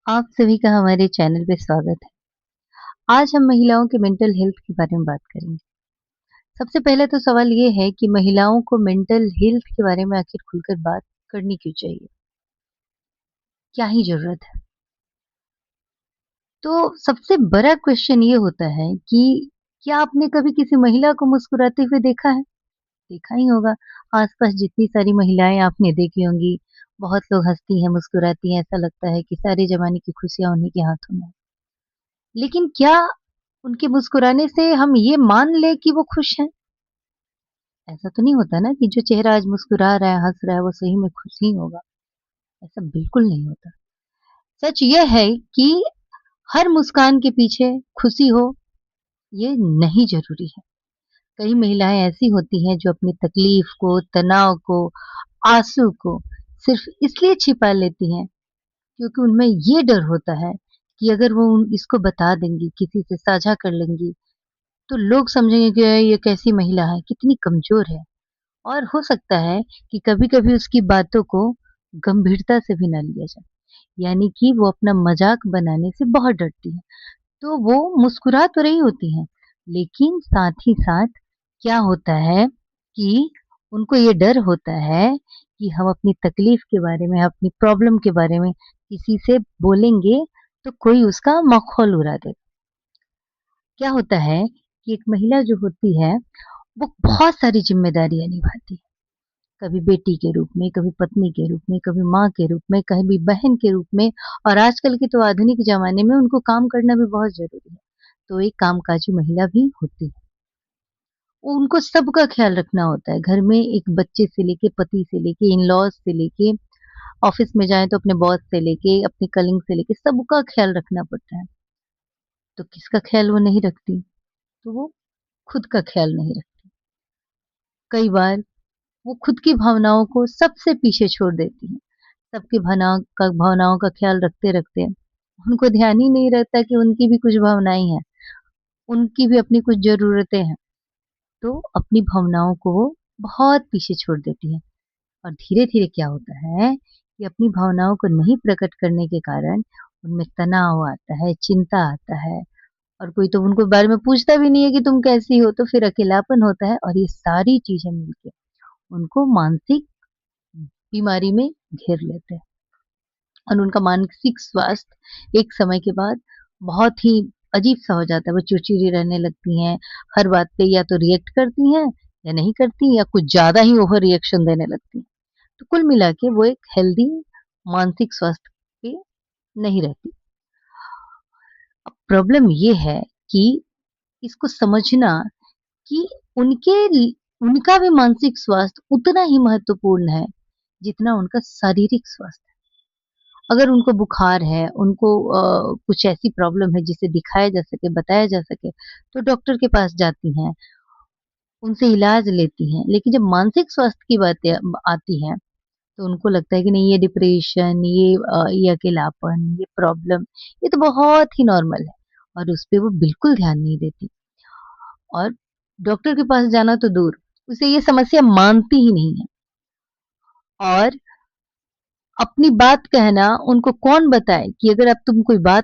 आप सभी का हमारे चैनल पे स्वागत है। आज हम महिलाओं के मेंटल हेल्थ के बारे में बात करेंगे। सबसे पहले तो सवाल ये है कि महिलाओं को मेंटल हेल्थ के बारे में आखिर खुलकर बात करनी क्यों चाहिए? क्या ही ज़रूरत है? तो सबसे बड़ा क्वेश्चन ये होता है कि क्या आपने कभी किसी महिला को मुस्कुराते हुए देखा है? देखा ही होगा। आस-पास जितनी सारी महिलाएँ आपने देखी होंगी, बहुत लोग हँसती हैं, मुस्कुराती हैं, ऐसा लगता है कि सारे ज़माने की खुशियाँ उन्हीं के हाथों में हैं। लेकिन क्या उनके मुस्कुराने से हम ये मान लें कि वो खुश हैं? ऐसा तो नहीं होता ना कि जो चेहरा आज मुस्कुरा रहा है, हँस रहा है, वो सही में खुश ही होगा। ऐसा बिल्कुल नहीं होता। सच ये है कि हर मुस्कान के पीछे खुशी हो, ये नहीं ज़रूरी है। कई महिलाएँ ऐसी होती हैं जो अपनी तकलीफ को, तनाव को, आँसू को सिर्फ़ इसलिए छिपा लेती हैं क्योंकि उनमें ये डर होता है कि अगर वो इसको बता देंगी, किसी से साझा कर लेंगी, तो लोग समझेंगे कि ये कैसी महिला है, कितनी कमज़ोर है। और हो सकता है कि कभी-कभी उसकी बातों को गंभीरता से भी ना लिया जाए। यानी कि वो अपना मज़ाक बनाने से बहुत डरती है। तो वो मुस्कुरा तो रही होती हैं, लेकिन साथ ही साथ क्या होता है कि उनको ये डर होता है कि हम अपनी तकलीफ़ के बारे में, अपनी प्रॉब्लम के बारे में किसी से बोलेंगे, तो कोई उसका मखौल उड़ा देगा। क्या होता है कि एक महिला जो होती है, वो बहुत सारी ज़िम्मेदारियाँ निभाती है। कभी बेटी के रूप में, कभी पत्नी के रूप में, कभी माँ के रूप में, कभी बहन के रूप में और आजकल के तो आधुनिक ज़माने में उनको काम करना भी बहुत ज़रूरी है। तो एक कामकाजी महिला भी होती है। उनको सबका ख़्याल रखना होता है। घर में एक बच्चे से लेके, पति से लेके, इन-लॉज़ से लेके, ऑफ़िस में जाएँ तो अपने बॉस से लेके, अपने कलीग से लेके सबका ख़्याल रखना पड़ता है। तो किसका ख़्याल वो नहीं रखती? तो वो खुद का ख़्याल नहीं रखती। कई बार वो खुद की भावनाओं को सबसे पीछे छोड़ देती हैं। सबकी भावनाओं का ख़्याल रखते-रखते उनको ध्यान ही नहीं रहता कि उनकी भी कुछ भावनाएँ हैं, उनकी भी अपनी कुछ ज़रूरतें हैं। तो अपनी भावनाओं को वो बहुत पीछे छोड़ देती हैं और धीरे-धीरे क्या होता है कि अपनी भावनाओं को नहीं प्रकट करने के कारण उनमें तनाव आता है, चिंता आता है और कोई तो उनको बारे में पूछता भी नहीं है कि तुम कैसी हो? तो फिर अकेलापन होता है और ये सारी चीज़ें मिलके उनको मानसिक बीमारी में घेर लेते हैं। और उनका मानसिक स्वास्थ्य एक समय के बाद बहुत ही अजीब-सा हो जाता है। वो चिड़चिड़ी रहने लगती हैं, हर बात पे या तो रिएक्ट करती हैं या नहीं करती या कुछ ज़्यादा ही ओवर रिएक्शन देने लगती हैं। तो कुल मिला के वो एक हेल्दी मानसिक स्वास्थ्य पे नहीं रहती। अब प्रॉब्लम ये है कि इसको समझना कि उनके ल उनका भी मानसिक स्वास्थ्य उतना ही महत्वपूर्ण है, जितना उनका शारीरिक स्वास्थ्य। अगर उनको बुखार है, उनको कुछ ऐसी प्रॉब्लम है जिसे दिखाया जा सके, बताया जा सके, तो डॉक्टर के पास जाती हैं, उनसे इलाज लेती हैं। लेकिन जब मानसिक स्वास्थ्य की बातें आती हैं, तो उनको लगता है कि नहीं ये डिप्रेशन, ये अकेलापन, ये प्रॉब्लम, ये तो बहुत ही नॉर्मल है और उस पे वो बिल्कुल ध्यान नहीं देती और डॉक्टर के पास जाना तो दूर, उसे ये समस्या मानती ही नहीं है और अपनी बात कहना उनको कौन बताए कि अगर अब तुम कोई बात